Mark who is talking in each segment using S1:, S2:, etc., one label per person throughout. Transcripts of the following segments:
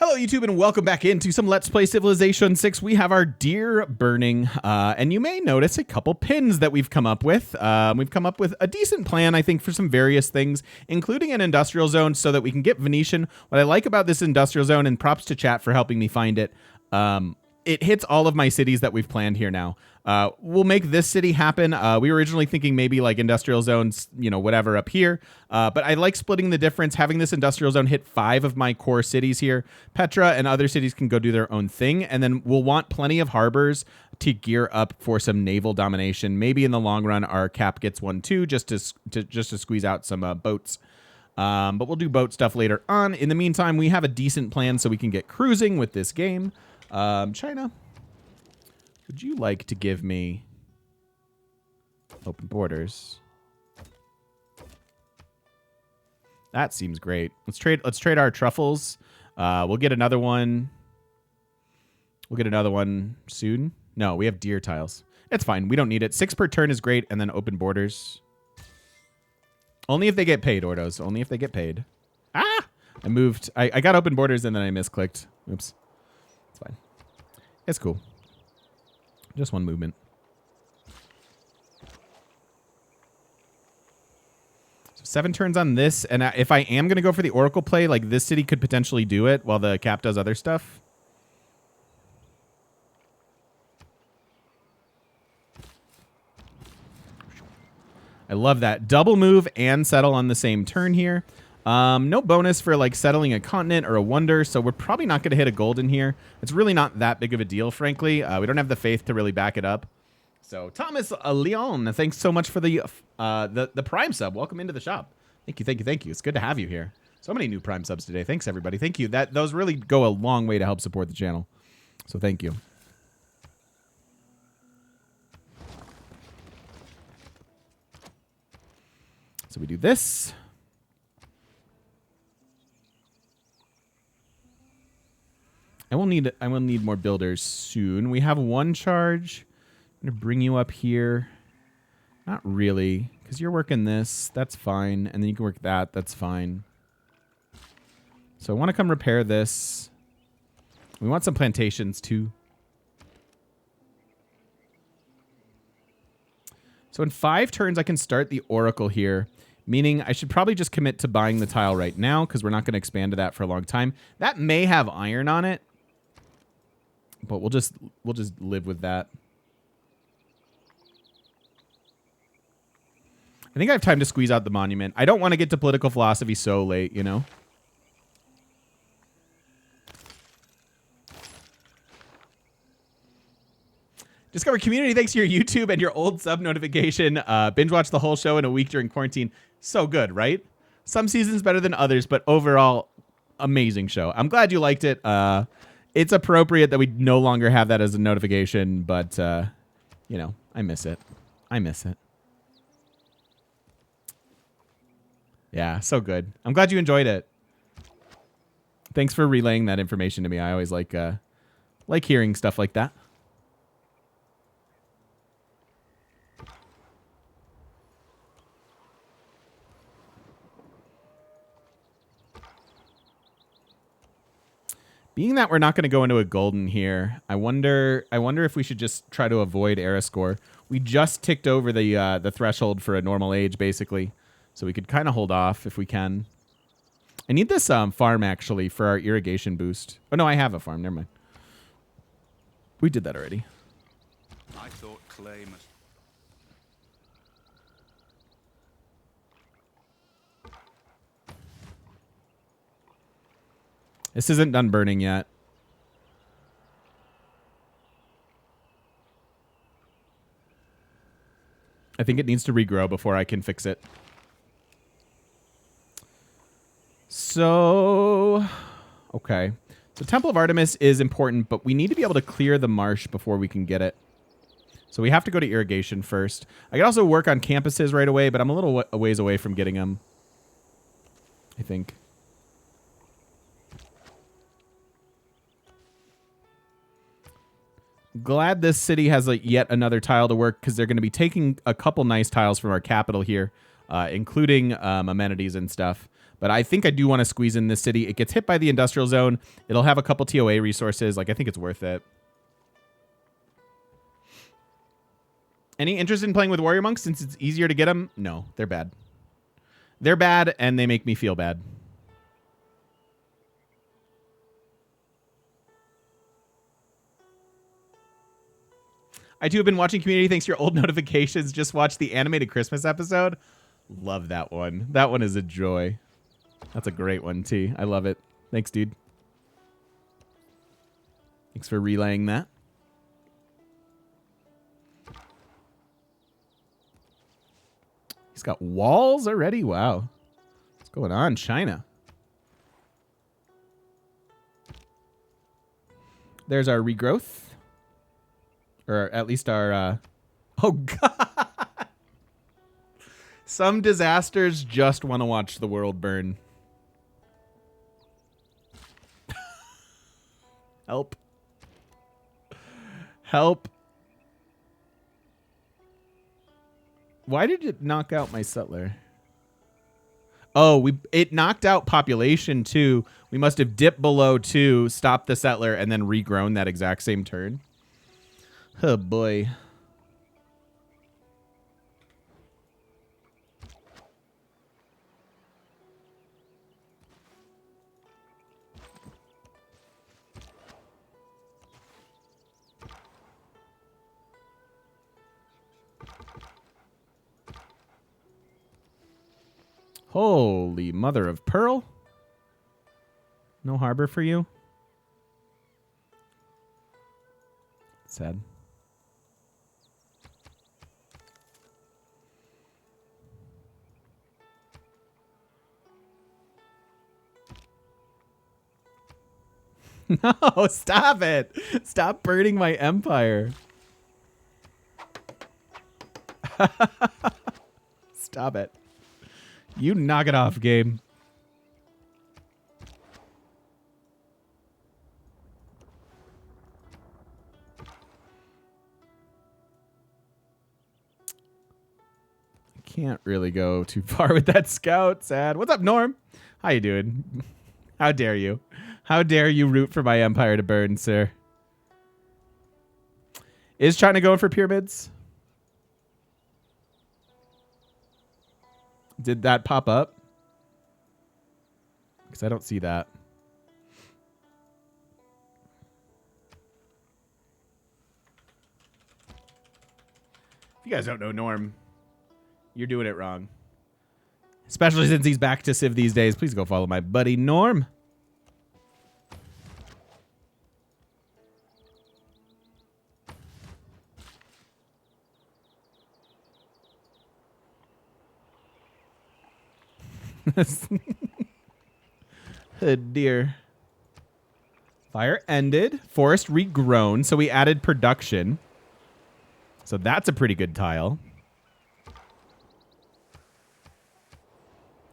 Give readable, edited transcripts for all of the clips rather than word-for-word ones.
S1: Hello, YouTube, and welcome back into some Let's Play Civilization 6. We have our deer burning, and you may notice a couple pins that we've come up with. We've come up with a decent plan, I think, for some various things, including an industrial zone so that we can get Venetian. What I like about this industrial zone, and props to chat for helping me find it, it hits all of my cities that we've planned here now. We'll make this city happen. We were originally thinking maybe like industrial zones, whatever up here. But I like splitting the difference. Having this industrial zone hit 5 of my core cities here. Petra and other cities can go do their own thing. And then we'll want plenty of harbors to gear up for some naval domination. Maybe in the long run, our cap gets one too, just to squeeze out some boats. But we'll do boat stuff later on. In the meantime, we have a decent plan so we can get cruising with this game. China, would you like to give me open borders? That seems great. Let's trade our truffles. We'll get another one. We'll get another one soon. No, we have deer tiles. It's fine. We don't need it. 6 per turn is great, and then open borders. Only if they get paid, Ordos. Only if they get paid. Ah! I moved. I got open borders, and then I misclicked. Oops. Fine. It's cool. Just one movement. So 7 turns on this, and if I am going to go for the Oracle play, like this city could potentially do it while the cap does other stuff. I love that. Double move and settle on the same turn here. No bonus for like settling a continent or a wonder, so we're probably not going to hit a golden here. It's really not that big of a deal, frankly. We don't have the faith to really back it up. So Thomas Leon, thanks so much for the Prime sub. Welcome into the shop. Thank you, thank you, thank you. It's good to have you here. So many new Prime subs today. Thanks, everybody. Thank you. Those really go a long way to help support the channel. So thank you. So we do this. I will need more builders soon. We have 1 charge. I'm going to bring you up here. Not really, because you're working this. That's fine. And then you can work that. That's fine. So I want to come repair this. We want some plantations too. So in 5 turns, I can start the Oracle here, meaning I should probably just commit to buying the tile right now because we're not going to expand to that for a long time. That may have iron on it. But we'll just live with that. I think I have time to squeeze out the monument. I don't want to get to political philosophy so late, you know? Discover community thanks to your YouTube and your old sub notification. Binge watch the whole show in a week during quarantine. So good, right? Some seasons better than others, but overall, amazing show. I'm glad you liked it. It's appropriate that we no longer have that as a notification, but, I miss it. I miss it. Yeah, so good. I'm glad you enjoyed it. Thanks for relaying that information to me. I always like hearing stuff like that. Being that we're not going to go into a golden here, I wonder if we should just try to avoid era score. We just ticked over the threshold for a normal age, basically, so we could kind of hold off if we can. I need this farm actually for our irrigation boost. Oh no, I have a farm. Never mind. We did that already.
S2: I thought clay must.
S1: This isn't done burning yet. I think it needs to regrow before I can fix it. So, okay. So Temple of Artemis is important, but we need to be able to clear the marsh before we can get it. So we have to go to irrigation first. I can also work on campuses right away, but I'm a little ways away from getting them, I think. Glad this city has yet another tile to work because they're going to be taking a couple nice tiles from our capital here, including amenities and stuff. But I think I do want to squeeze in this city. It gets hit by the industrial zone. It'll have a couple TOA resources. Like, I think it's worth it. Any interest in playing with warrior monks since it's easier to get them? No, they're bad. They're bad, and they make me feel bad. I too have been watching Community thanks to your old notifications. Just watched the animated Christmas episode. Love that one. That one is a joy. That's a great one, T. I love it. Thanks, dude. Thanks for relaying that. He's got walls already? Wow. What's going on, China? There's our regrowth. Or at least our... Oh, God! Some disasters just want to watch the world burn. Help. Help. Why did it knock out my settler? Oh, it knocked out population too. We must have dipped below 2, stopped the settler, and then regrown that exact same turn. Oh, boy. Holy mother of pearl. No harbor for you? Sad. No, stop it. Stop burning my empire. Stop it. You knock it off, game. I can't really go too far with that scout. Sad. What's up, Norm? How you doing? How dare you? How dare you root for my empire to burn, sir? Is China going for pyramids? Did that pop up? Because I don't see that. If you guys don't know Norm, you're doing it wrong. Especially since he's back to Civ these days. Please go follow my buddy Norm. Oh dear. Fire ended. Forest regrown. So we added production. So that's a pretty good tile.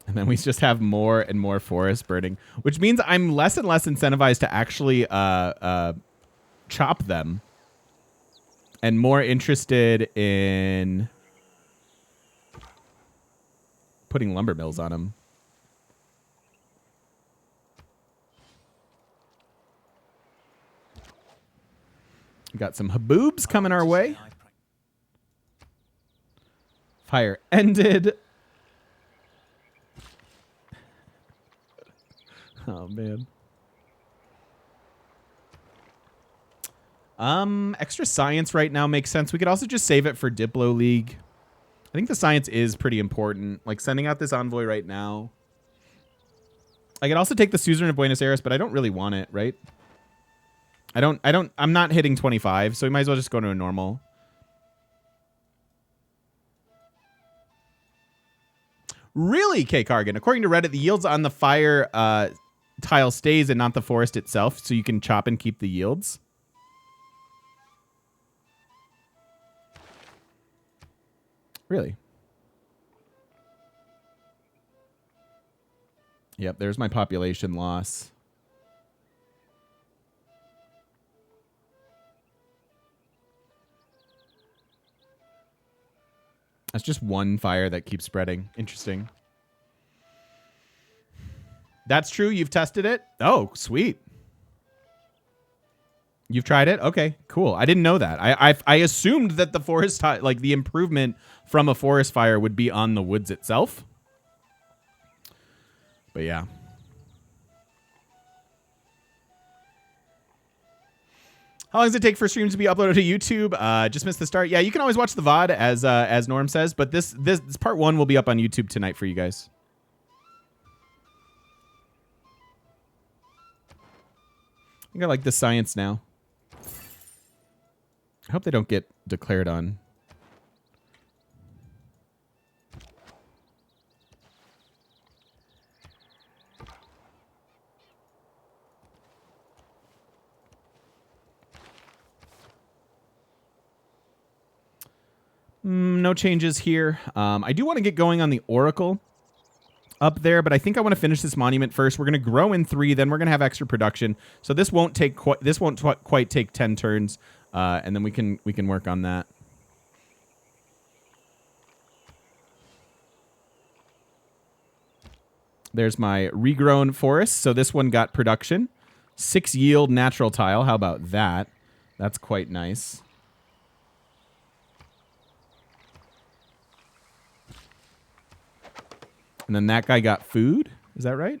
S1: And then we just have more and more forest burning, which means I'm less and less incentivized to actually chop them, and more interested in putting lumber mills on them. We got some haboobs coming our way. Fire ended. Oh, man. Extra science right now makes sense. We could also just save it for Diplo League. I think the science is pretty important. Like, sending out this envoy right now. I could also take the suzerain of Buenos Aires, but I don't really want it, right? I'm not hitting 25, so we might as well just go to a normal. Really, K. Cargan? According to Reddit, the yields on the fire tile stays and not the forest itself, so you can chop and keep the yields. Really? Yep, there's my population loss. That's just one fire that keeps spreading. Interesting. That's true. You've tested it? Oh, sweet. You've tried it? Okay, cool. I didn't know that. I assumed that the forest, like the improvement from a forest fire would be on the woods itself. But yeah. How long does it take for streams to be uploaded to YouTube? Just missed the start. Yeah, you can always watch the VOD as Norm says, but this part 1 will be up on YouTube tonight for you guys. I think I like the science now. I hope they don't get declared on. No changes here. I do want to get going on the Oracle up there, but I think I want to finish this monument first. We're going to grow in 3, then we're going to have extra production. So this won't take quite take 10 turns. And then we can work on that. There's my regrown forest. So this one got production. 6 yield natural tile. How about that? That's quite nice. And then that guy got food. Is that right?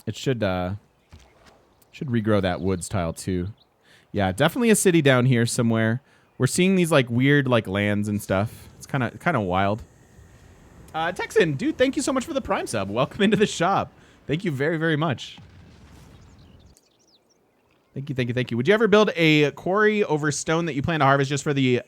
S1: It should regrow that woods tile too. Yeah, definitely a city down here somewhere. We're seeing these like weird like lands and stuff. It's kind of wild. Texan, dude, thank you so much for the Prime sub. Welcome into the shop. Thank you very, very much. Thank you, thank you, thank you. Would you ever build a quarry over stone that you plan to harvest just for the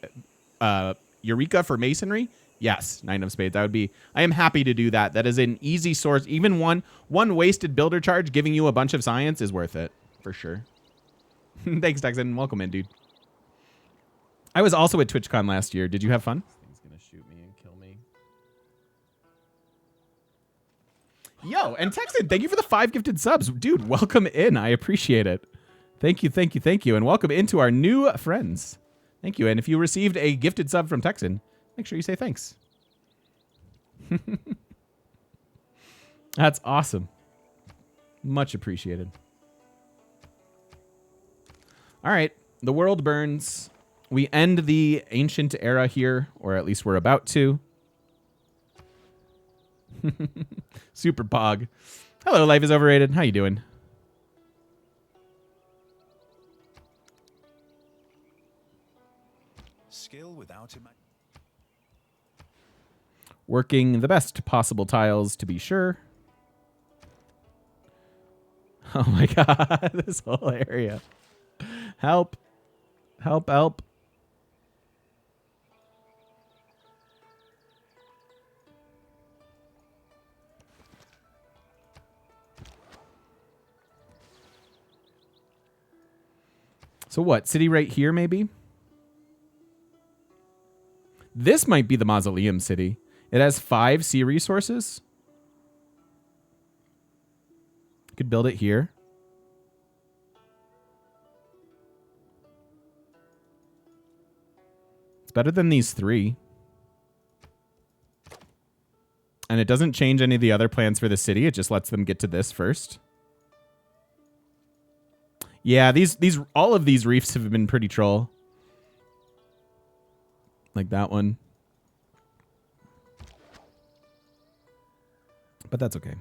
S1: Eureka for masonry? Yes, 9 of spades. I am happy to do that. That is an easy source. Even one wasted builder charge giving you a bunch of science is worth it, for sure. Thanks, Texan. Welcome in, dude. I was also at TwitchCon last year. Did you have fun?
S3: He's gonna shoot me and kill me.
S1: Yo, and Texan, thank you for the 5 gifted subs. Dude, welcome in. I appreciate it. Thank you, thank you, thank you. And welcome into our new friends. Thank you. And if you received a gifted sub from Texan, make sure you say thanks. That's awesome. Much appreciated. All right. The world burns. We end the ancient era here, or at least we're about to. Super Pog. Hello, life is overrated. How you doing?
S2: Skill without imagination.
S1: Working the best possible tiles to be sure. Oh my god, this whole area. Help. Help, help. So what, city right here maybe? This might be the mausoleum city. It has 5 sea resources. Could build it here. It's better than these 3. And it doesn't change any of the other plans for the city. It just lets them get to this first. Yeah, all of these reefs have been pretty troll. Like that one. But that's okay.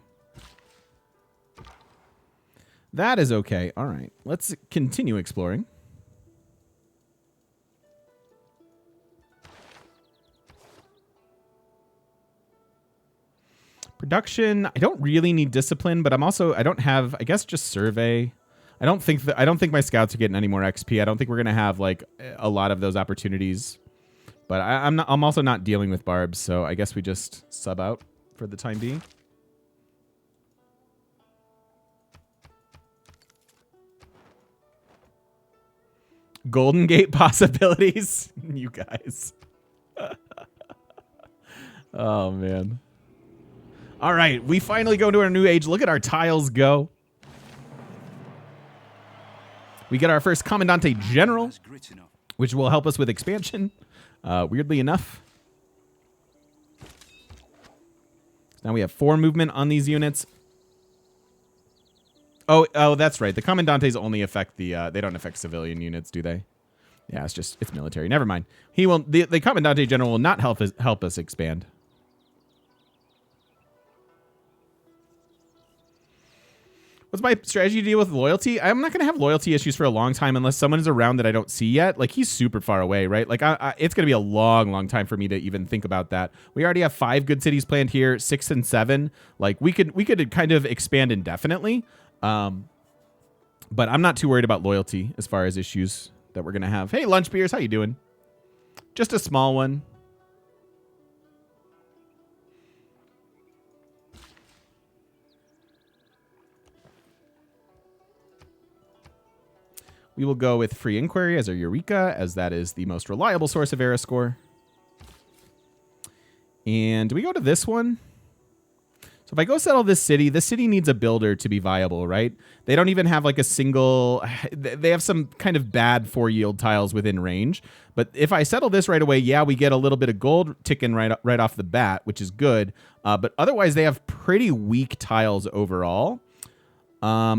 S1: That is okay. All right. Let's continue exploring. Production. I don't really need discipline, but I don't have, I guess, just survey. I don't think my scouts are getting any more XP. I don't think we're going to have like a lot of those opportunities. But I'm also not dealing with barbs, so I guess we just sub out for the time being. Golden Gate possibilities. You guys. Oh, man. All right. We finally go to our new age. Look at our tiles go. We get our first Commandante General, which will help us with expansion. Weirdly enough. Now we have 4 movement on these units. Oh, that's right. The commandantes only affect the. They don't affect civilian units, do they? Yeah, it's military. Never mind. He will. The commandante general will not help us expand. What's my strategy to deal with loyalty? I'm not going to have loyalty issues for a long time unless someone is around that I don't see yet. Like, he's super far away, right? Like, it's going to be a long, long time for me to even think about that. We already have 5 good cities planned here, 6 and 7. Like, we could kind of expand indefinitely. But I'm not too worried about loyalty as far as issues that we're going to have. Hey, Lunch Beers, how you doing? Just a small one. We will go with Free Inquiry as our Eureka, as that is the most reliable source of era score. And do we go to this one? So if I go settle this city needs a builder to be viable, right? They don't even have like a single... They have some kind of bad 4-yield tiles within range. But if I settle this right away, yeah, we get a little bit of gold ticking right off the bat, which is good. But otherwise, they have pretty weak tiles overall.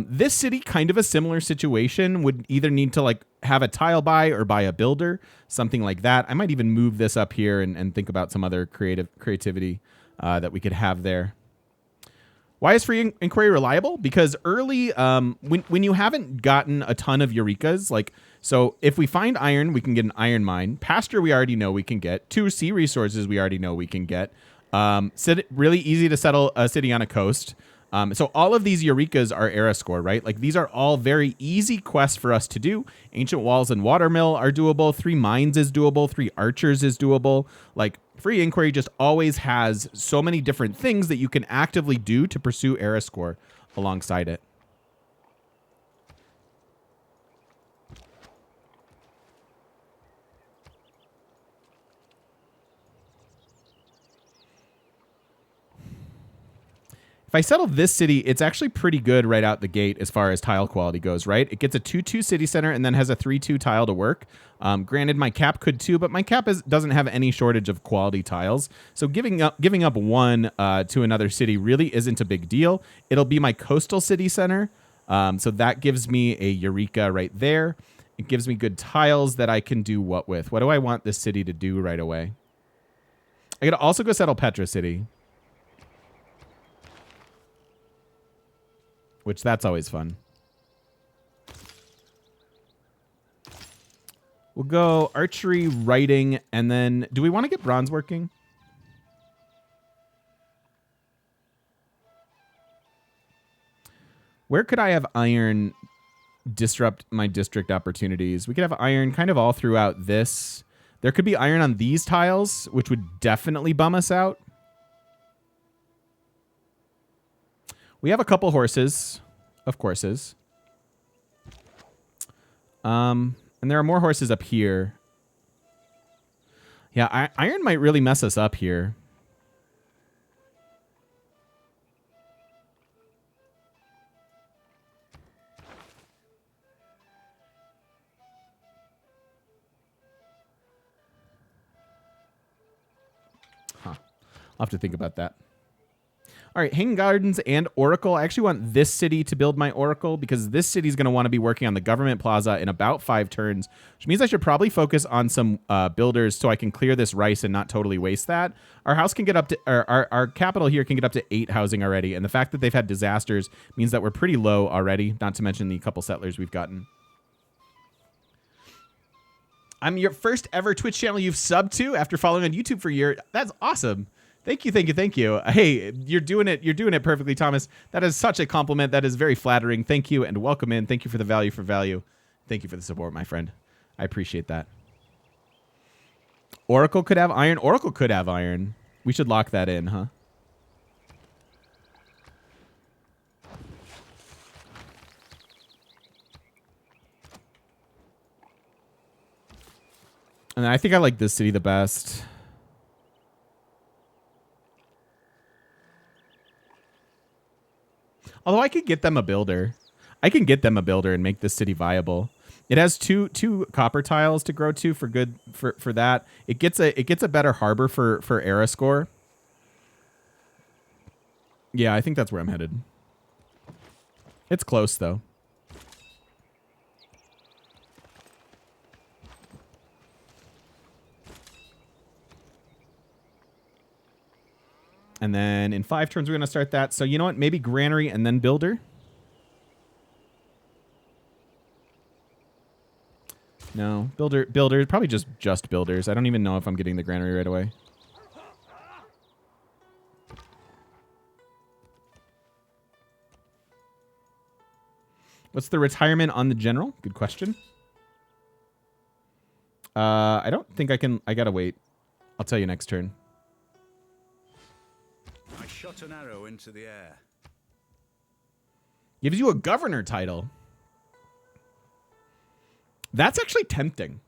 S1: This city, kind of a similar situation, would either need to like have a tile buy or buy a builder, something like that. I might even move this up here and think about some other creativity that we could have there. Why is Free Inquiry reliable? Because early, when you haven't gotten a ton of Eurekas, like, so if we find iron, we can get an iron mine. Pasture, we already know we can get. 2 sea resources, we already know we can get. Really easy to settle a city on a coast. So all of these Eurekas are era score, right? Like, these are all very easy quests for us to do. Ancient Walls and Watermill are doable. 3 Mines is doable. 3 Archers is doable. Like, Free Inquiry just always has so many different things that you can actively do to pursue era score alongside it. If I settle this city, it's actually pretty good right out the gate as far as tile quality goes, right? It gets a 2-2 city center and then has a 3-2 tile to work. Granted, my cap could too, but my cap doesn't have any shortage of quality tiles. So giving up 1 to another city really isn't a big deal. It'll be my coastal city center. So that gives me a Eureka right there. It gives me good tiles that I can do what with? What do I want this city to do right away? I could also go settle Petra City. Which, that's always fun. We'll go archery, writing, and then... Do we want to get bronze working? Where could I have iron disrupt my district opportunities? We could have iron kind of all throughout this. There could be iron on these tiles, which would definitely bum us out. We have a couple horses, of courses. And there are more horses up here. Yeah, iron might really mess us up here. Huh. I'll have to think about that. All right, Hanging Gardens and Oracle. I actually want this city to build my Oracle because this city is going to want to be working on the government plaza in about 5 turns, which means I should probably focus on some builders so I can clear this rice and not totally waste that. Our house can get up to, our capital here can get up to 8 housing already, and the fact that they've had disasters means that we're pretty low already, not to mention the couple settlers we've gotten. I'm your first ever Twitch channel you've subbed to after following on YouTube for a year. That's awesome. Thank you, thank you, thank you. Hey, you're doing it perfectly, Thomas. That is such a compliment. That is very flattering. Thank you and welcome in. Thank you for the value for value. Thank you for the support, my friend. I appreciate that. Oracle could have iron. Oracle could have iron. We should lock that in, huh? And I think I like this city the best. Although I could get them a builder. I can get them a builder and make this city viable. It has two copper tiles to grow to for that. It gets a better harbor for era score. Yeah, I think that's where I'm headed. It's close, though. And then in 5 turns, we're going to start that. So you know what? Maybe Granary and then Builder. No, Builder, probably just Builders. I don't even know if I'm getting the Granary right away. What's the retirement on the General? Good question. I don't think I can. I gotta wait. I'll tell you next turn.
S2: I shot an arrow into the air.
S1: Gives you a governor title. That's actually tempting.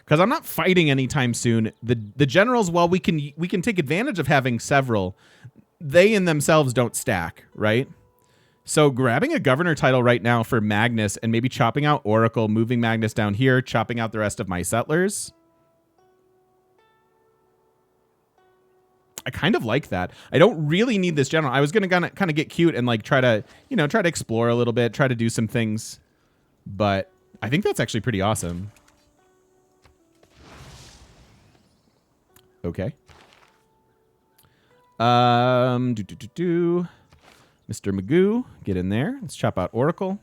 S1: Because I'm not fighting anytime soon. The generals, while we can take advantage of having several, they in themselves don't stack, right? So grabbing a governor title right now for Magnus and maybe chopping out Oracle, moving Magnus down here, chopping out the rest of my settlers. I kind of like that. I don't really need this general. I was going to kind of get cute and like try to explore a little bit, try to do some things. But I think that's actually pretty awesome. Okay. Mr. Magoo, get in there. Let's chop out Oracle.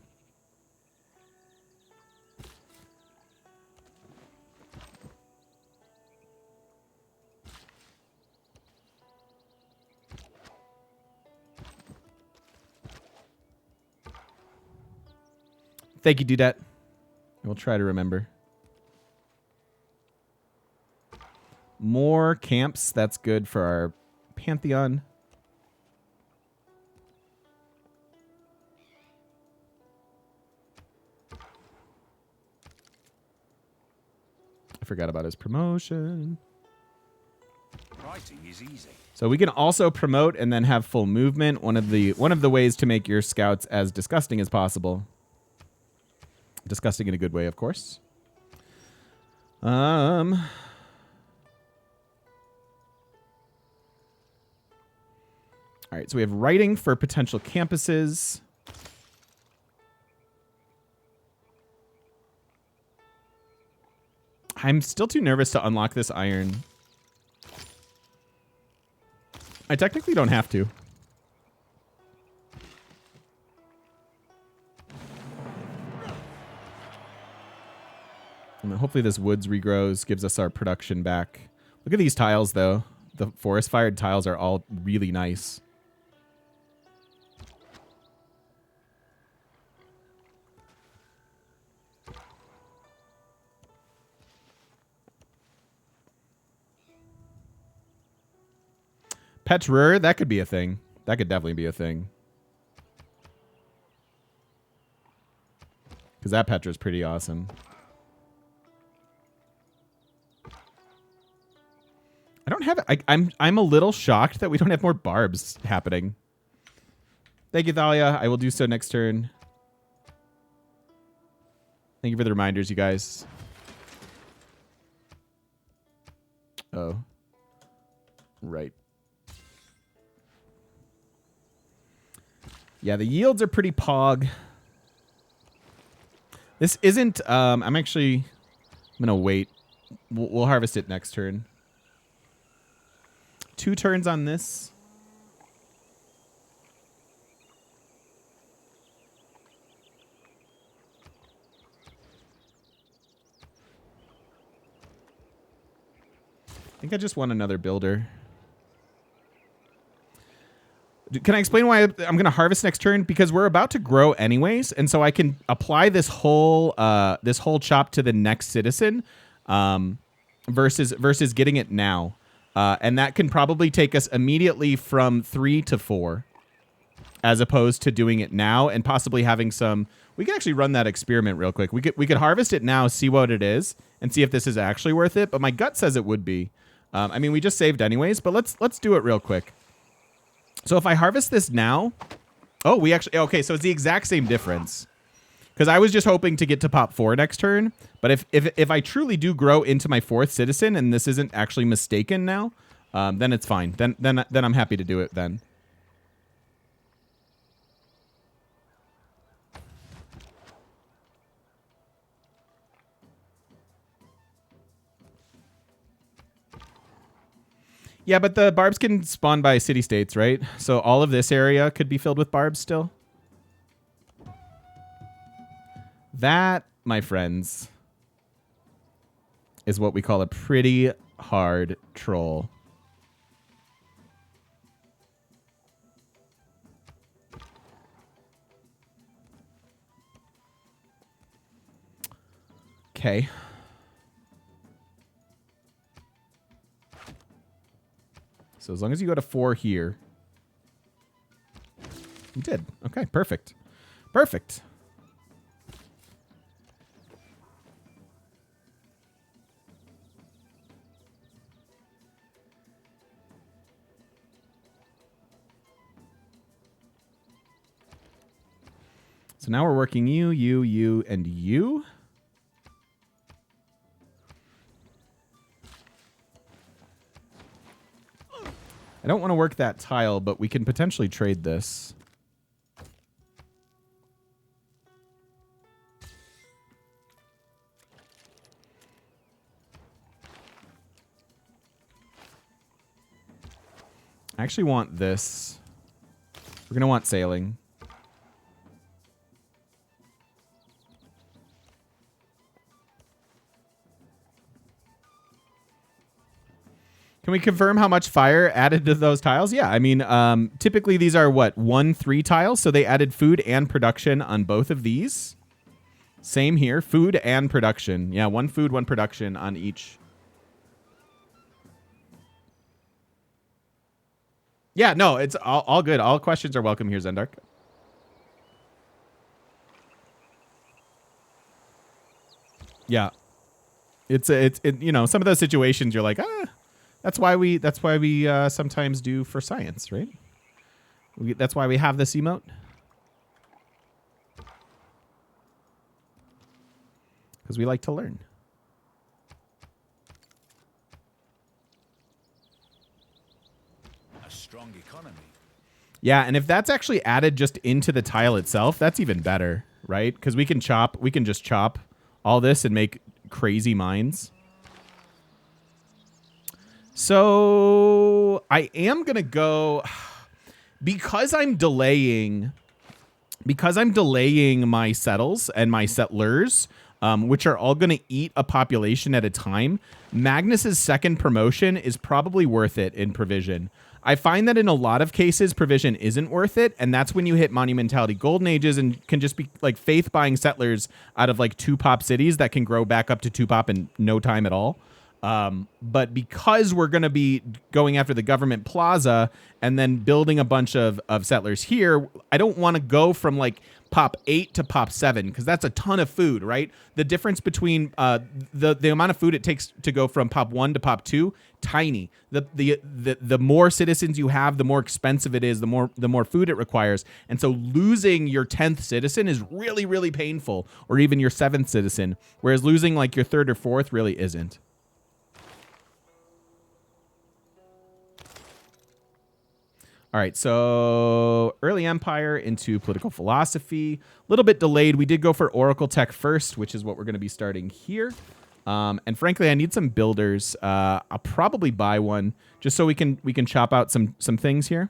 S1: Thank you, Dudette. We'll try to remember. More camps. That's good for our Pantheon. I forgot about his promotion.
S2: Writing is easy.
S1: So we can also promote and then have full movement. One of the ways to make your scouts as disgusting as possible. Disgusting in a good way, of course. All right, so we have writing for potential campuses. I'm still too nervous to unlock this iron. I technically don't have to. And hopefully this woods regrows, gives us our production back. Look at these tiles, though. The forest-fired tiles are all really nice. Petrur, that could be a thing. That could definitely be a thing. Because that Petrur's pretty awesome. I don't have it. I'm a little shocked that we don't have more barbs happening. Thank you, Thalia. I will do so next turn. Thank you for the reminders, you guys. Oh. Right. Yeah, the yields are pretty pog. This isn't... I'm going to wait. We'll harvest it next turn. 2 turns on this. I think I just want another builder. Can I explain why I'm going to harvest next turn? Because we're about to grow anyways, and so I can apply this whole chop to the next citizen, versus getting it now. And that can probably take us immediately from 3 to 4, as opposed to doing it now and possibly having some. We can actually run that experiment real quick. We could harvest it now, see what it is, and see if this is actually worth it. But my gut says it would be. I mean, we just saved anyways, but let's do it real quick. So if I harvest this now, okay. So it's the exact same difference. Because I was just hoping to get to pop 4 next turn, but if I truly do grow into my 4th citizen and this isn't actually mistaken now, then it's fine. Then I'm happy to do it then. Yeah, but the barbs can spawn by city states, right? So all of this area could be filled with barbs still. That, my friends, is what we call a pretty hard troll. Okay. So as long as you go to 4 here. You did. Okay, perfect. Perfect. So now we're working you, and you. I don't want to work that tile, but we can potentially trade this. I actually want this. We're going to want sailing. Can we confirm how much fire added to those tiles? Yeah, I mean, typically these are what, 1-3 tiles, so they added food and production on both of these. Same here, food and production. Yeah, 1 food, 1 production on each. Yeah, no, it's all good. All questions are welcome here, Zendark. Yeah, it's you know, some of those situations you're like, that's why we sometimes do for science, right? That's why we have this emote. Because we like to learn.
S2: A strong economy.
S1: Yeah, and if that's actually added just into the tile itself, that's even better, right? Because we can just chop all this and make crazy mines. So I am going to go, because I'm delaying my settles and my settlers, which are all going to eat a population at a time, Magnus's second promotion is probably worth it in provision. I find that in a lot of cases, provision isn't worth it, and that's when you hit monumentality golden ages and can just be like faith buying settlers out of like 2-pop cities that can grow back up to 2-pop in no time at all. But because we're going to be going after the government plaza and then building a bunch of settlers here, I don't want to go from like pop 8 to pop 7 because that's a ton of food, right? The difference between the amount of food it takes to go from pop 1 to pop 2, tiny. The more citizens you have, the more expensive it is, the more food it requires. And so losing your 10th citizen is really, really painful, or even your 7th citizen, whereas losing like your 3rd or 4th really isn't. All right, so early empire into political philosophy. A little bit delayed. We did go for Oracle Tech first, which is what we're going to be starting here. And frankly, I need some builders. I'll probably buy one just so we can chop out some things here.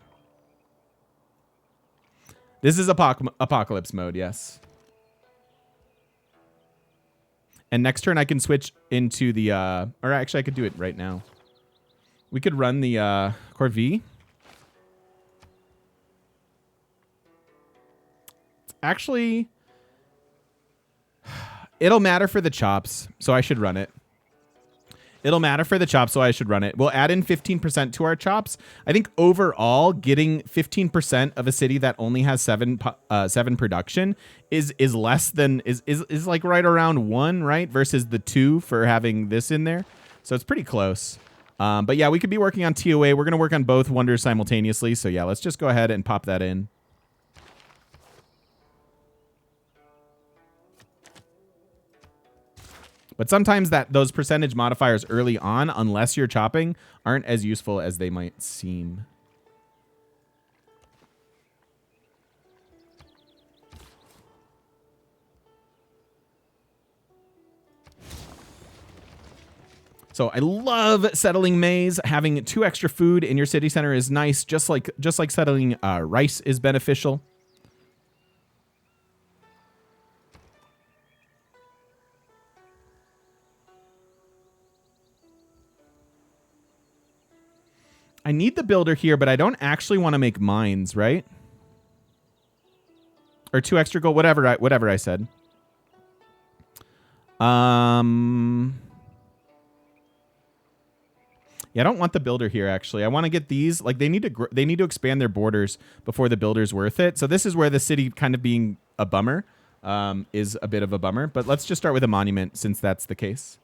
S1: This is apocalypse mode, yes. And next turn I can switch into the or actually I could do it right now. We could run the Corvée. Actually, it'll matter for the chops, so I should run it. It'll matter for the chops, so I should run it. We'll add in 15% to our chops. I think overall, getting 15% of a city that only has 7 production is less than is like right around 1, right? Versus the 2 for having this in there. So it's pretty close. But yeah, we could be working on TOA. We're going to work on both wonders simultaneously. So yeah, let's just go ahead and pop that in. But sometimes those percentage modifiers early on, unless you're chopping, aren't as useful as they might seem. So I love settling maize. Having 2 extra food in your city center is nice, just like settling rice is beneficial. I need the builder here, but I don't actually want to make mines, right? Or 2 extra gold, whatever I said. Yeah, I don't want the builder here, actually. I want to get these. Like, they need to expand their borders before the builder's worth it. So this is where the city kind of being a bummer is a bit of a bummer. But let's just start with a monument, since that's the case.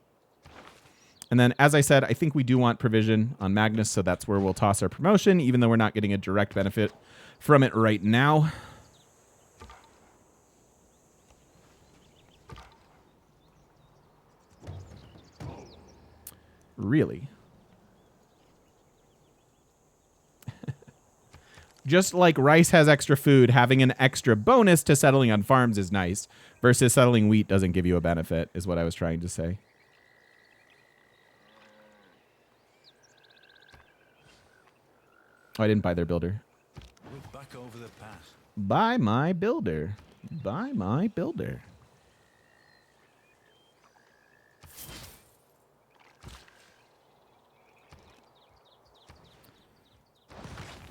S1: And then, as I said, I think we do want provision on Magnus, so that's where we'll toss our promotion, even though we're not getting a direct benefit from it right now. Really? Just like rice has extra food, having an extra bonus to settling on farms is nice, versus settling wheat doesn't give you a benefit, is what I was trying to say. Oh, I didn't buy their builder.
S2: We're back over the pass.
S1: Buy my builder. Buy my builder.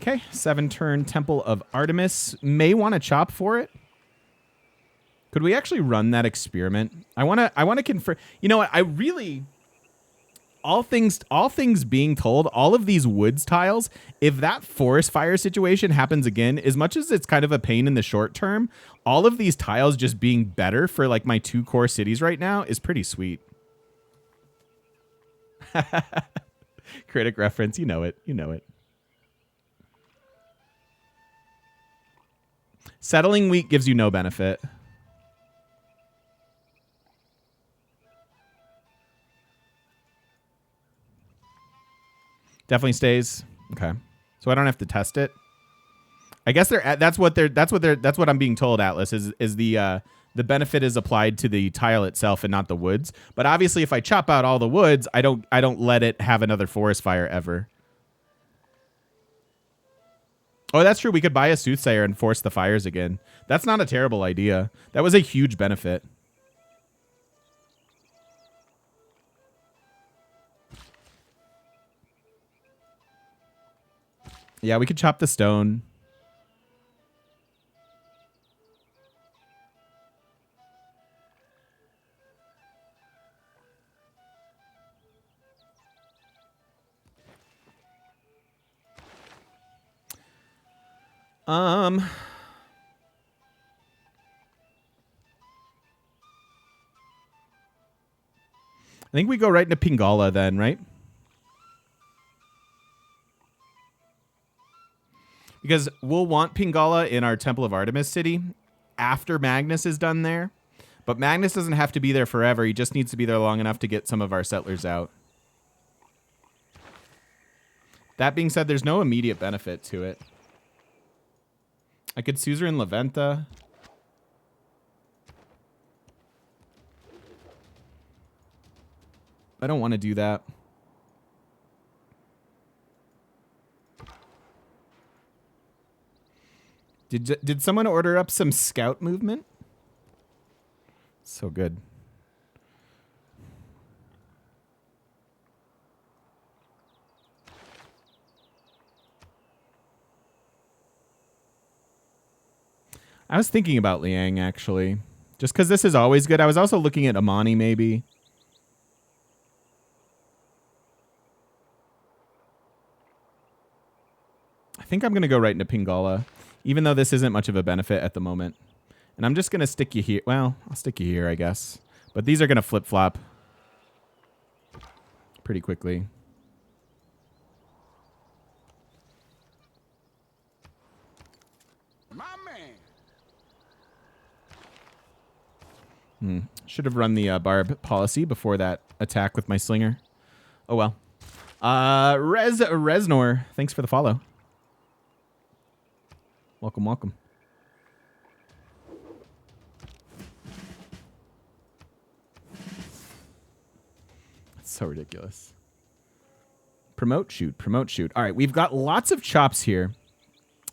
S1: Okay, 7-turn Temple of Artemis. May want to chop for it. Could we actually run that experiment? I want to confirm. You know what? I really, all things being told, all of these woods tiles, if that forest fire situation happens again, as much as it's kind of a pain in the short term, all of these tiles just being better for like my 2 core cities right now is pretty sweet. Critic reference, you know it. You know it. Settling wheat gives you no benefit. Definitely stays. Okay. So I don't have to test it. I guess that's what I'm being told, Atlas, is the benefit is applied to the tile itself and not the woods. But obviously if I chop out all the woods, I don't let it have another forest fire ever. Oh, that's true. We could buy a soothsayer and force the fires again. That's not a terrible idea. That was a huge benefit. Yeah, we could chop the stone. I think we go right into Pingala then, right? Because we'll want Pingala in our Temple of Artemis city after Magnus is done there. But Magnus doesn't have to be there forever. He just needs to be there long enough to get some of our settlers out. That being said, there's no immediate benefit to it. I could suzerain Leventa. I don't want to do that. Did someone order up some scout movement? So good. I was thinking about Liang, actually. Just because this is always good. I was also looking at Amani, maybe. I think I'm going to go right into Pingala, even though this isn't much of a benefit at the moment. And I'm just going to stick you here. Well, I'll stick you here, I guess. But these are going to flip-flop pretty quickly.
S2: My man.
S1: Should have run the barb policy before that attack with my slinger. Oh, well. Resnor, thanks for the follow. Welcome, welcome. So ridiculous. Promote, shoot, promote, shoot. All right, we've got lots of chops here.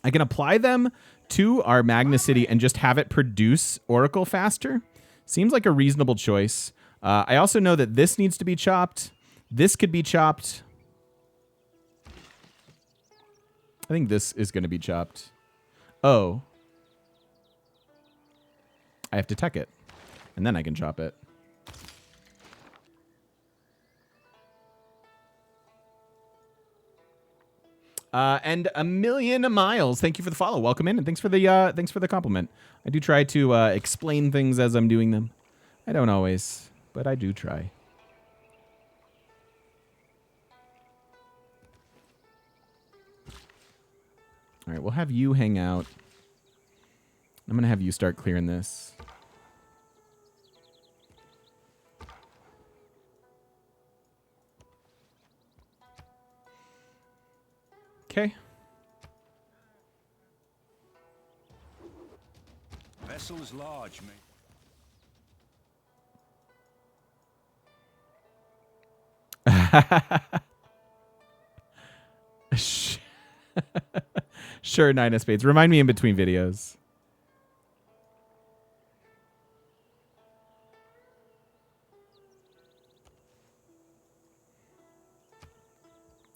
S1: I can apply them to our Magna City and just have it produce Oracle faster. Seems like a reasonable choice. I also know that this needs to be chopped. This could be chopped. I think this is going to be chopped. Oh. I have to tech it. And then I can chop it. And a million miles. Thank you for the follow. Welcome in, and thanks for the compliment. I do try to explain things as I'm doing them. I don't always, but I do try. All right, we'll have you hang out. I'm gonna have you start clearing this. Okay.
S2: Vessel is large, mate.
S1: Sure, Nine of Spades. Remind me in between videos.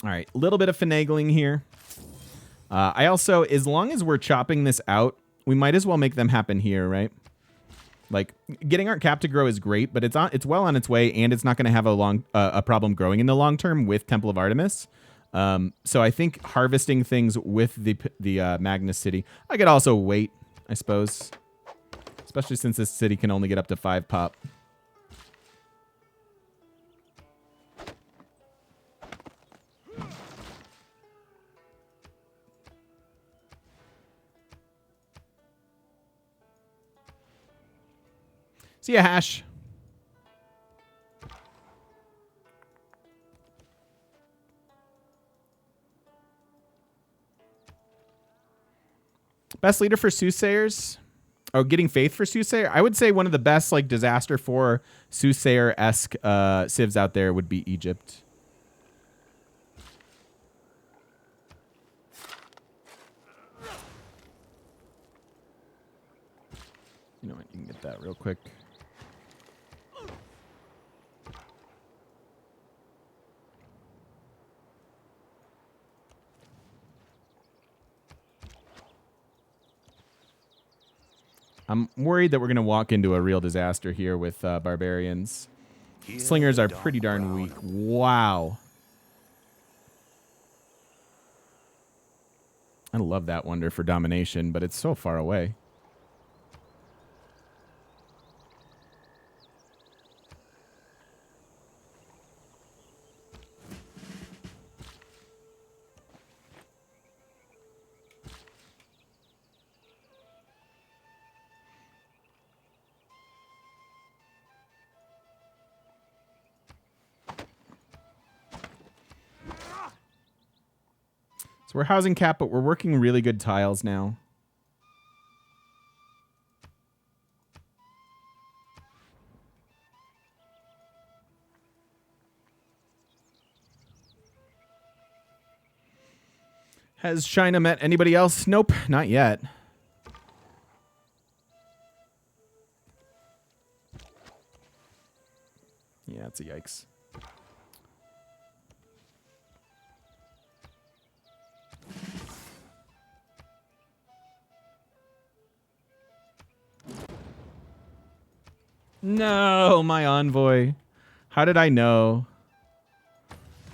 S1: All right, a little bit of finagling here. I also, as long as we're chopping this out, we might as well make them happen here, right? Like, getting our cap to grow is great, but it's well on its way, and it's not going to have a problem growing in the long term with Temple of Artemis. So I think harvesting things with the Magnus City. I could also wait, I suppose, especially since this city can only get up to 5 pop. See ya, Hash. Best leader for soothsayers? Oh, getting faith for soothsayer? I would say one of the best, like, disaster for soothsayer-esque civs out there would be Egypt. You know what? You can get that real quick. I'm worried that we're going to walk into a real disaster here with barbarians. Slingers are pretty darn weak. Wow. I love that wonder for domination, but it's so far away. So we're housing cap, but we're working really good tiles now. Has China met anybody else? Nope, not yet. Yeah, it's a yikes. No, my envoy. How did I know?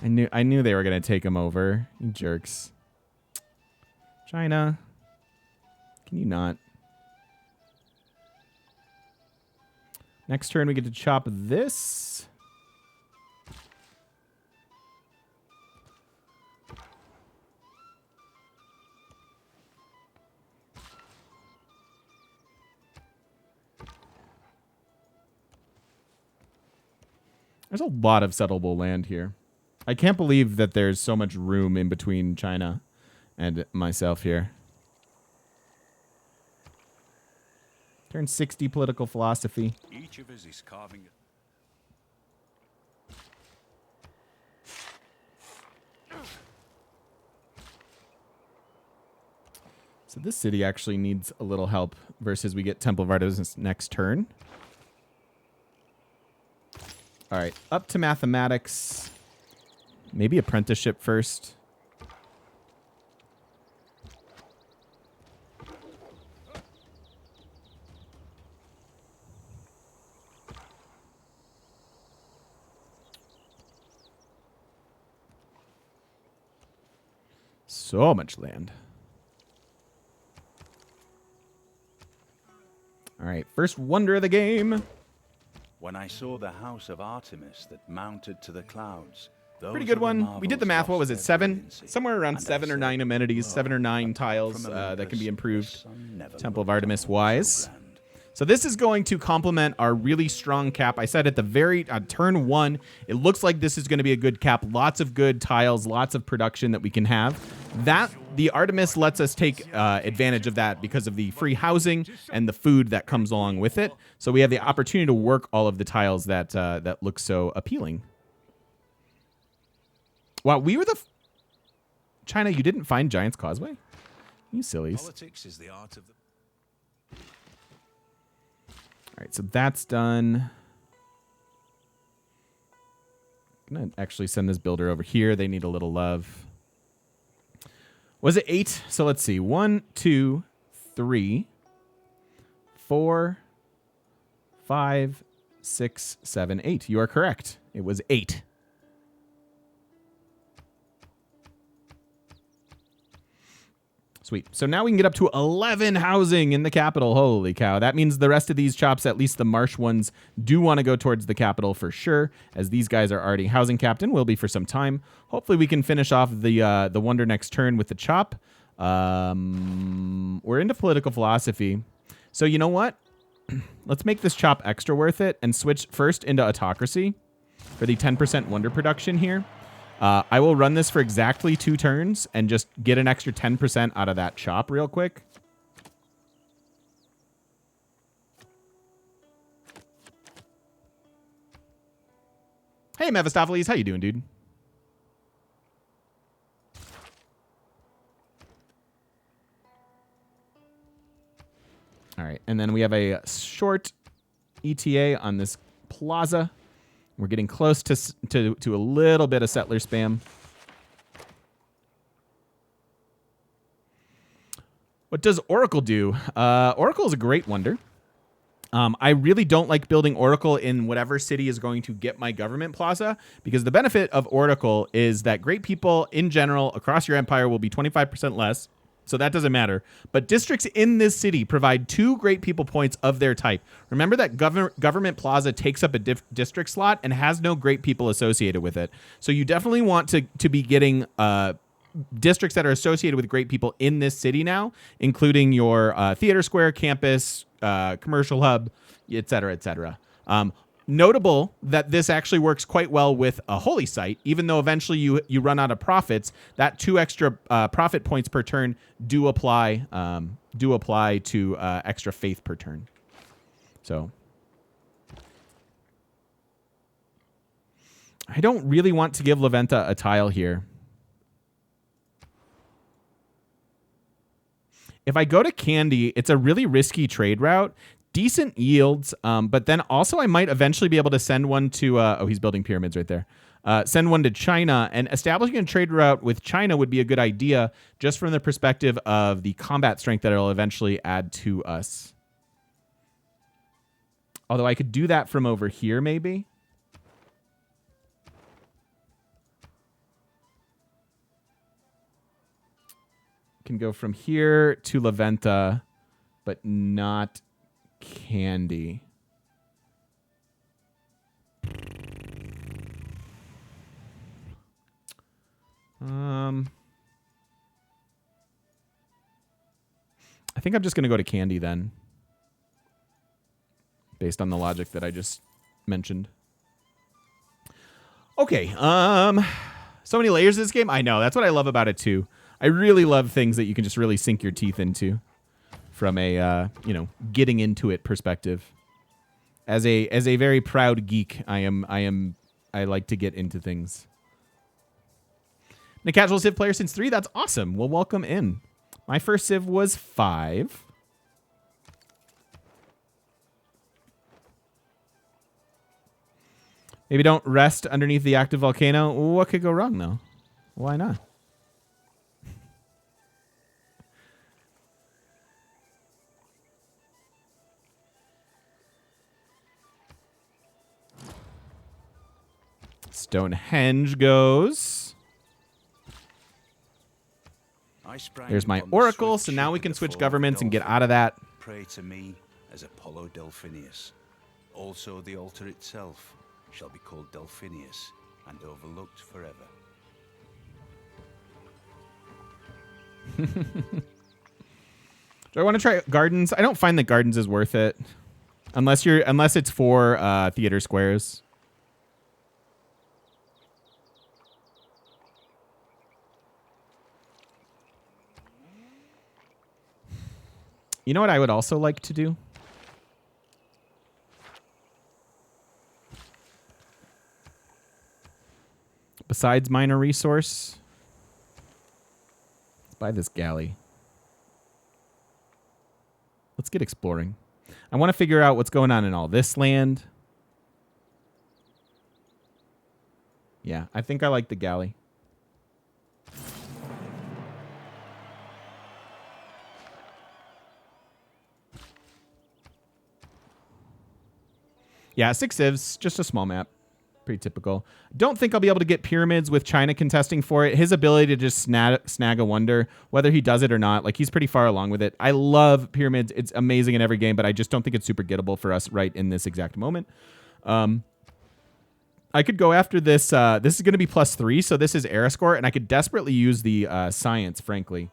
S1: I knew they were gonna take him over. You jerks. China. Can you not? Next turn we get to chop this. There's a lot of settleable land here. I can't believe that there's so much room in between China and myself here. Turn 60 political philosophy.
S2: Each of us is carving
S1: So this city actually needs a little help versus we get Temple of Artemis next turn. All right, up to mathematics. Maybe apprenticeship first. So much land. All right, first wonder of the game.
S2: When I saw the house of Artemis that mounted to the clouds,
S1: Pretty good one. We did the math. What was it? 7? Somewhere around 7 or 9 amenities, 7 or 9 tiles that can be improved Temple of Artemis wise. So this is going to complement our really strong cap. I said at the very turn 1, it looks like this is going to be a good cap. Lots of good tiles, lots of production that we can have. The Artemis lets us take advantage of that because of the free housing and the food that comes along with it. So we have the opportunity to work all of the tiles that look so appealing. Wow, we were China, you didn't find Giant's Causeway? You sillies.
S2: Politics is the art of the...
S1: All right, so that's done. I'm going to actually send this builder over here. They need a little love. Was it 8? So let's see. 1, 2, 3, 4, 5, 6, 7, 8. You are correct. It was 8. Sweet. So now we can get up to 11 housing in the capital. Holy cow. That means the rest of these chops, at least the marsh ones, do want to go towards the capital for sure, as these guys are already housing capped and will be for some time. Hopefully we can finish off the wonder next turn with the chop. We're into political philosophy. So you know what? Let's make this chop extra worth it and switch first into autocracy for the 10% wonder production here. I will run this for exactly 2 turns and just get an extra 10% out of that chop real quick. Hey, Mephistopheles. How you doing, dude? All right, and then we have a short ETA on this plaza. We're getting close to a little bit of settler spam. What does Oracle do? Oracle is a great wonder. I really don't like building Oracle in whatever city is going to get my government plaza, because the benefit of Oracle is that great people in general across your empire will be 25% less. So that doesn't matter. But districts in this city provide 2 great people points of their type. Remember that government plaza takes up a district slot and has no great people associated with it. So you definitely want to be getting districts that are associated with great people in this city now, including your theater square, campus, commercial hub, et cetera, et cetera. Notable that this actually works quite well with a holy site, even though eventually you run out of profits. That 2 extra profit points per turn do apply to extra faith per turn. So I don't really want to give Leventa a tile here. If I go to Candy, it's a really risky trade route. Decent yields, but then also I might eventually be able to send one to... oh, he's building pyramids right there. Send one to China, and establishing a trade route with China would be a good idea just from the perspective of the combat strength that it'll eventually add to us. Although I could do that from over here, maybe. Can go from here to Leventa, but not Candy. I think I'm just going to go to Candy then, based on the logic that I just mentioned. Okay, so many layers in this game. I know, that's what I love about it too. I really love things that you can just really sink your teeth into from a getting into it perspective. As a very proud geek, I like to get into things. And a casual Civ player since 3. That's awesome. Well, welcome in. My first civ was 5. Maybe don't rest underneath the active volcano. What could go wrong, though? Why not? Stonehenge goes. There's my oracle, so now we can switch governments and get out of that.
S2: Pray to me as Apollo Delphinius. Also the altar itself shall be called Delphinius and overlooked forever.
S1: Do I want to try gardens? I don't find that gardens is worth it. Unless it's for theater squares. You know what I would also like to do? Besides minor resource, let's buy this galley. Let's get exploring. I want to figure out what's going on in all this land. Yeah, I think I like the galley. Yeah, 6 civs, just a small map. Pretty typical. Don't think I'll be able to get pyramids with China contesting for it. His ability to just snag a wonder, whether he does it or not, like he's pretty far along with it. I love pyramids. It's amazing in every game, but I just don't think it's super gettable for us right in this exact moment. I could go after this. This is going to be +3, so this is era score, and I could desperately use the science, frankly.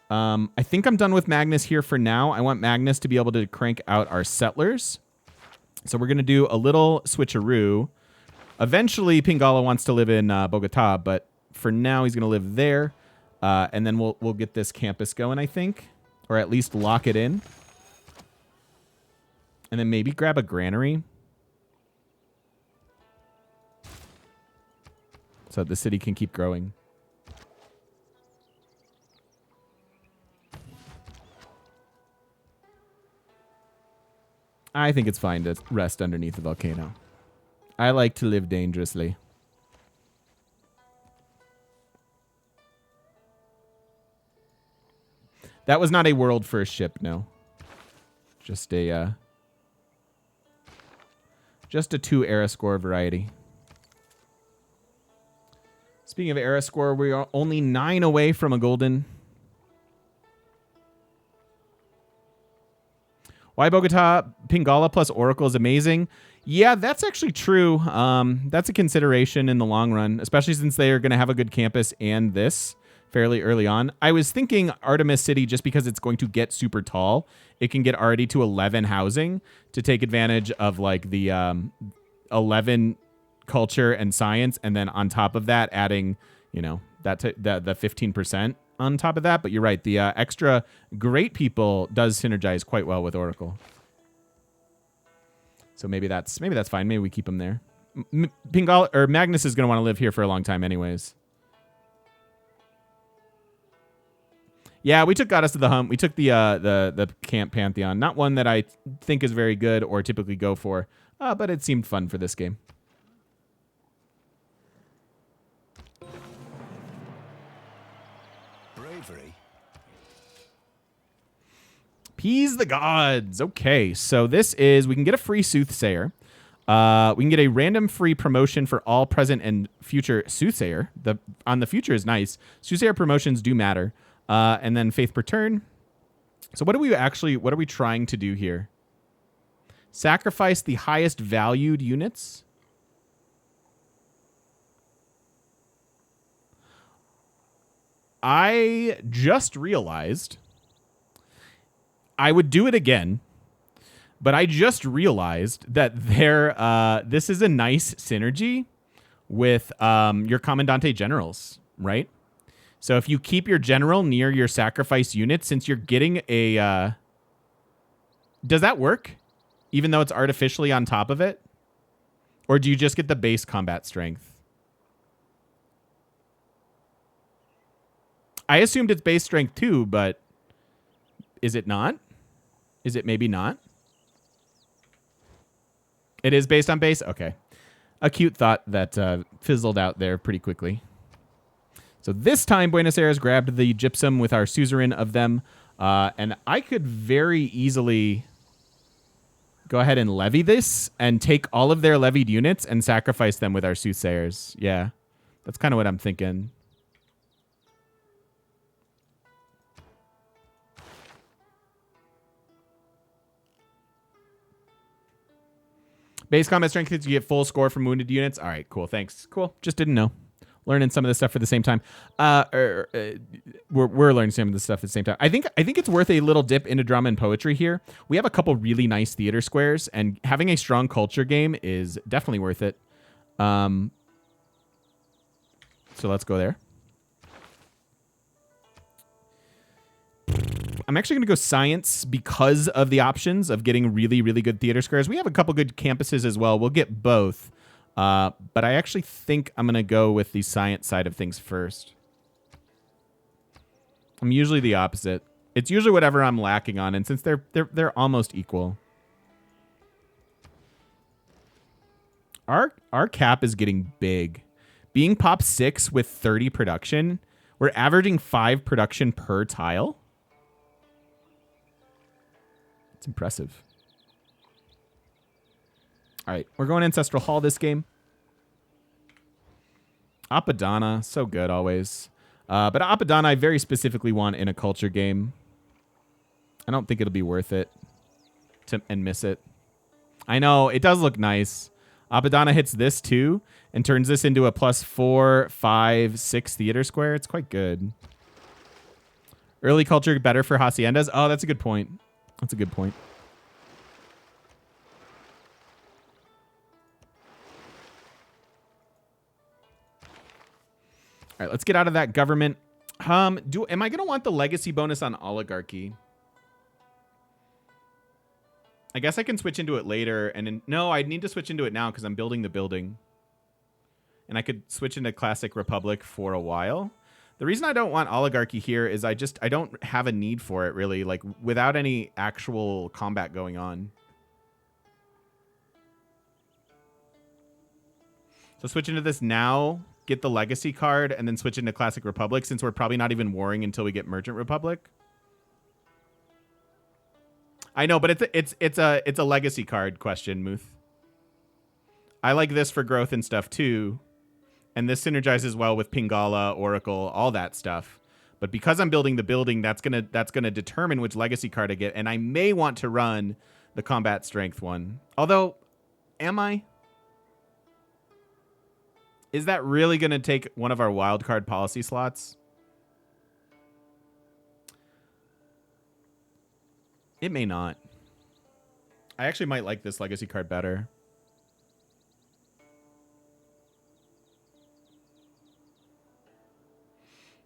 S1: I think I'm done with Magnus here for now. I want Magnus to be able to crank out our settlers. So we're going to do a little switcheroo. Eventually, Pingala wants to live in Bogota, but for now, he's going to live there. And then we'll get this campus going, I think. Or at least lock it in. And then maybe grab a granary. So the city can keep growing. I think it's fine to rest underneath the volcano. I like to live dangerously. That was not a world first ship, no. Just a 2 era score variety. Speaking of era score, we are only 9 away from a golden. Why Bogota? Pingala plus Oracle is amazing. Yeah, that's actually true. That's a consideration in the long run, especially since they are going to have a good campus and this fairly early on. I was thinking Artemis City, just because it's going to get super tall, it can get already to 11 housing to take advantage of like the 11 culture and science, and then on top of that, adding, you know, the 15% on top of that. But you're right, the extra great people does synergize quite well with Oracle. So maybe that's fine. Maybe we keep him there. Pingala or Magnus is going to want to live here for a long time, anyways. Yeah, we took Goddess of the Hump. We took the Camp Pantheon. Not one that I think is very good or typically go for, but it seemed fun for this game.
S2: Bravery.
S1: Appease the gods. Okay, so this is, we can get a free Soothsayer. We can get a random free promotion for all present and future Soothsayer. On the future is nice. Soothsayer promotions do matter. And then Faith per turn. So what are we trying to do here? Sacrifice the highest valued units. I just realized I would do it again, but I just realized that this is a nice synergy with your Commandante generals, right? So if you keep your general near your sacrifice unit, since you're getting a... does that work? Even though it's artificially on top of it? Or do you just get the base combat strength? I assumed it's base strength too, but is it not? Is it maybe not? It is based on base? Okay. A cute thought that fizzled out there pretty quickly. So this time, Buenos Aires grabbed the gypsum with our suzerain of them. And I could very easily go ahead and levy this and take all of their levied units and sacrifice them with our soothsayers. Yeah, that's kind of what I'm thinking. Base combat strength hits, you get full score from wounded units. All right, cool. Thanks. Cool. Just didn't know. Learning some of this stuff for the same time. We're learning some of this stuff at the same time. I think it's worth a little dip into drama and poetry here. We have a couple really nice theater squares, and having a strong culture game is definitely worth it. So let's go there. I'm actually going to go science because of the options of getting really, really good theater squares. We have a couple good campuses as well. We'll get both. But I actually think I'm going to go with the science side of things first. I'm usually the opposite. It's usually whatever I'm lacking on, and since they're almost equal. Our cap is getting big. Being pop 6 with 30 production, we're averaging 5 production per tile. It's impressive. All right, we're going Ancestral Hall this game. Apadana, so good always. But Apadana I very specifically want in a culture game. I don't think it'll be worth it and miss it. I know, it does look nice. Apadana hits this too and turns this into a +4, 5, 6 theater square. It's quite good. Early culture better for haciendas? Oh, that's a good point. That's a good point. All right, let's get out of that government. Am I going to want the legacy bonus on oligarchy? I guess I can switch into it later. No, I need to switch into it now because I'm building the building. And I could switch into Classic Republic for a while. The reason I don't want oligarchy here is I don't have a need for it, really, like without any actual combat going on. So switch into this now, get the legacy card, and then switch into Classic Republic since we're probably not even warring until we get Merchant Republic. I know, but it's a legacy card question, Muth. I like this for growth and stuff too. And this synergizes well with Pingala, Oracle, all that stuff. But because I'm building the building, that's gonna determine which legacy card I get. And I may want to run the combat strength one. Although, am I? Is that really gonna take one of our wildcard policy slots? It may not. I actually might like this legacy card better.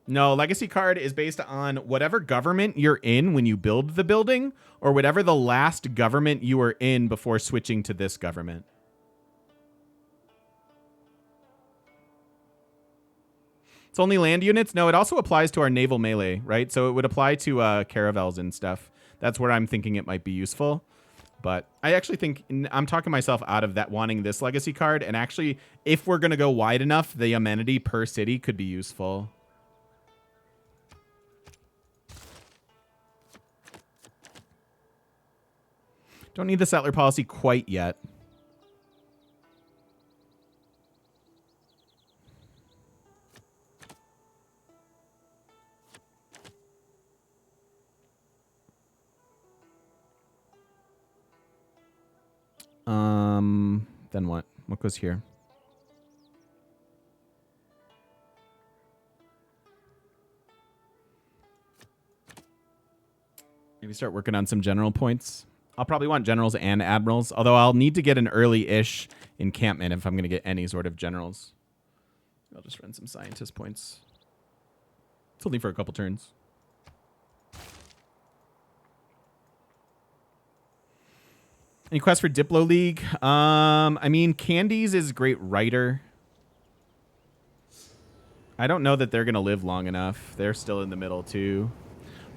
S1: No, legacy card is based on whatever government you're in when you build the building or whatever the last government you were in before switching to this government. It's only land units? No, it also applies to our naval melee, right? So it would apply to caravels and stuff. That's where I'm thinking it might be useful. But I actually think I'm talking myself out of that wanting this legacy card. And actually, if we're going to go wide enough, the amenity per city could be useful. Don't need the settler policy quite yet. Then what? What goes here? Maybe start working on some general points. I'll probably want generals and admirals, although I'll need to get an early-ish encampment if I'm going to get any sort of generals. I'll just run some scientist points. It's only for a couple turns. Any quest for Diplo League? I mean, Candies is a great writer. I don't know that they're going to live long enough. They're still in the middle, too.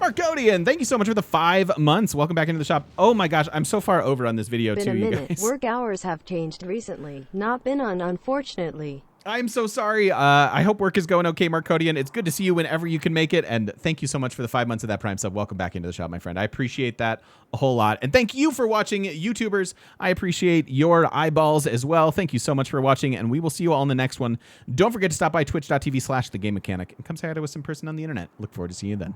S1: Marcodian, thank you so much for the 5 months. Welcome back into the shop. Oh my gosh, I'm so far over on this video,
S4: Been
S1: too,
S4: a
S1: you
S4: minute.
S1: guys.
S4: Work hours have changed recently. Not been on, unfortunately.
S1: I'm so sorry. I hope work is going okay, Marcodian. It's good to see you whenever you can make it. And thank you so much for the 5 months of that Prime sub. Welcome back into the shop, my friend. I appreciate that a whole lot. And thank you for watching, YouTubers. I appreciate your eyeballs as well. Thank you so much for watching. And we will see you all in the next one. Don't forget to stop by twitch.tv/thegamemechanic and come say hi to us in person on the internet. Look forward to seeing you then.